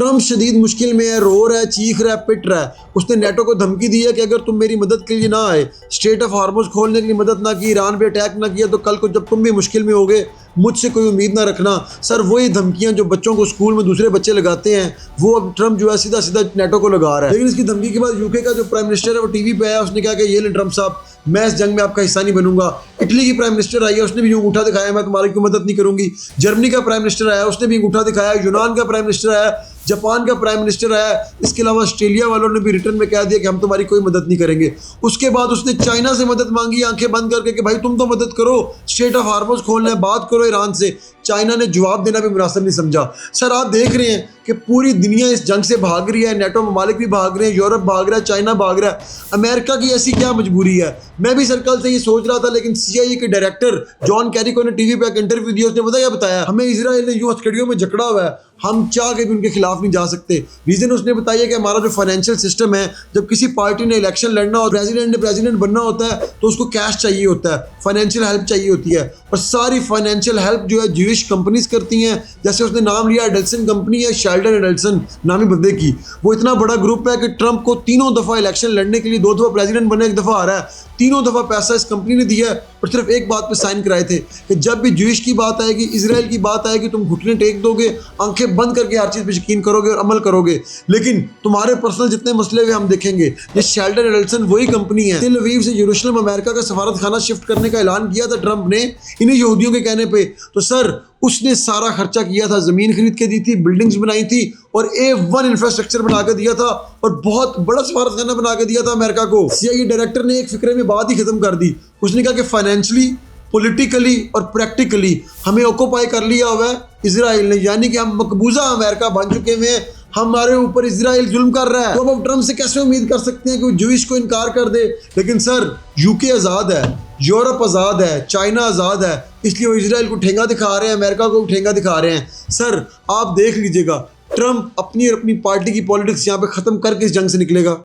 Trump शदीद मुश्किल में है, रो रहा है, चीख रहा है, पिट रहा है। उसने नेटो को धमकी दी है कि अगर तुम मेरी मदद के लिए ना आए, स्ट्रेट ऑफ हार्मोज खोलने के लिए मदद ना की, ईरान पे अटैक ना किया, तो कल को जब तुम भी मुश्किल में होगे मुझसे कोई उम्मीद ना रखना। सर वही धमकियां जो बच्चों को स्कूल में दूसरे बच्चे लगाते हैं, वो अब ट्रम्प जो है सीधा सीधा नेटो को लगा रहा है। लेकिन इसकी धमकी के बाद यूके का जो प्राइम मिनिस्टर है वो टीवी पे आया, उसने कहा कि ये ले ट्रम्प साहब, मैं इस जंग में आपका हिस्सा नहीं बनूंगा। इटली की प्राइम मिनिस्टर आई है, उसने भी अंगूठा दिखाया, मैं तुम्हारी कोई मदद नहीं करूंगी। जर्मनी का प्राइम मिनिस्टर आया, उसने भी अंगूठा दिखाया। यूनान का प्राइम मिनिस्टर आया, जापान का प्राइम मिनिस्टर आया। इसके अलावा ऑस्ट्रेलिया वालों ने भी रिटर्न में कह दिया कि हम तुम्हारी कोई मदद नहीं करेंगे। उसके बाद उसने चाइना से मदद मांगी आंखें बंद करके कि भाई तुम तो मदद करो, स्ट्रेट ऑफ हार्मोज खोलना है, बात करो ईरान से। चाइना ने जवाब देना भी मुनासिब नहीं समझा। सर आप देख रहे हैं कि पूरी दुनिया इस जंग से भाग रही है, नेटो ममालिक भी भाग रहे हैं, यूरोप भाग रहा है, चाइना भाग रहा है। अमेरिका की ऐसी क्या मजबूरी है? मैं भी सर्कल से ये सोच रहा था, लेकिन CIA के डायरेक्टर जॉन कैरिको ने टीवी पे एक इंटरव्यू दिया, उसने बताया हमें इजराइल ने यूं हथकड़ियों में जकड़ा हुआ है, हम चाह के भी उनके खिलाफ नहीं जा सकते। रीजन उसने बताया कि हमारा जो फाइनेंशियल सिस्टम है, जब किसी पार्टी ने इलेक्शन लड़ना और प्रेसिडेंट बनना होता है तो उसको कैश चाहिए होता है, फाइनेंशियल हेल्प चाहिए होती है, और सारी फाइनेंशियल हेल्प जो है ज्यूइश कंपनीज करती हैं। जैसे उसने नाम लिया एडेल्सन कंपनी है, शेल्डन एडेल्सन नामी बंदे की। वो इतना बड़ा ग्रुप है कि ट्रंप को 3 दफ़ा इलेक्शन लड़ने के लिए, 2 दफ़ा प्रेसिडेंट बने, 1 दफ़ा आ रहा है, 3 दफ़ा पैसा इस कंपनी ने दिया है और सिर्फ एक बात पे साइन कराए थे कि जब भी ज्यूइश की बात आएगी, इजराइल की बात आएगी, तुम घुटने टेक दोगे, आंखें बंद करके हर चीज़ पे यकीन करोगे और अमल करोगे। लेकिन तुम्हारे पर्सनल जितने मसले हुए हम देखेंगे। ये शेल्डन एडेल्सन वही कंपनी है। तेल अवीव से यरूशलेम अमेरिका का सफारत खाना शिफ्ट करने का ऐलान किया था ट्रंप ने इन्हीं यहूदियों के कहने पे। तो सर उसने सारा खर्चा किया था, ज़मीन खरीद के दी थी, बिल्डिंग्स बनाई थी और A1 इंफ्रास्ट्रक्चर बना के दिया था और बहुत बड़ा सफारत खाना बना के दिया था अमेरिका को। CIA डायरेक्टर ने एक फिक्रे में बात ही खत्म कर दी। उसने कहा कि फाइनेंशियली, पॉलिटिकली और प्रैक्टिकली हमें ऑक्यूपाई कर लिया हुआ है इजराइल ने, यानी कि हम मकबूजा अमेरिका बन चुके हैं, हमारे ऊपर इजराइल जुल्म कर रहा है। तो अब ट्रंप से कैसे उम्मीद कर सकते हैं कि वो ज्यूइश को इनकार कर दे? लेकिन सर यूके आज़ाद है, यूरोप आज़ाद है, चाइना आज़ाद है, इसलिए वो इजराइल को ठेंगा दिखा रहे हैं, अमेरिका को ठेंगा दिखा रहे हैं। सर आप देख लीजिएगा, ट्रंप अपनी और अपनी पार्टी की पॉलिटिक्स यहाँ पे ख़त्म करके इस जंग से निकलेगा।